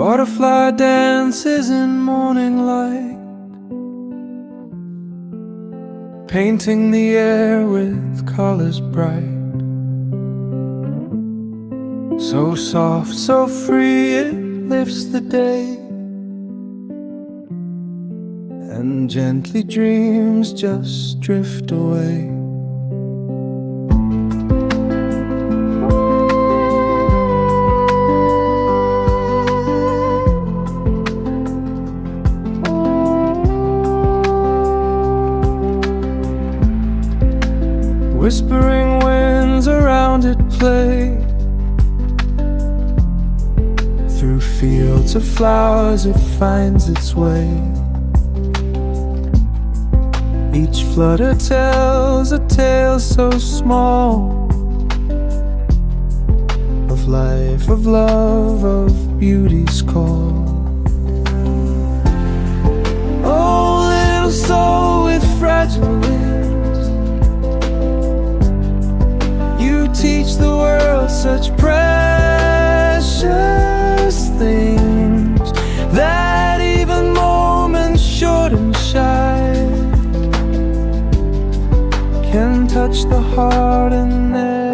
Butterfly dances in morning light, painting the air with colors bright. So soft, so free, it lifts the day, and gently dreams just drift away. Whispering winds around it play, through fields of flowers it finds its way. Each flutter tells a tale so small, of life, of love, of beauty's call. Oh, little soul with fragile wings, you teach the world such precious things, that even moments short and shy can touch the heart and never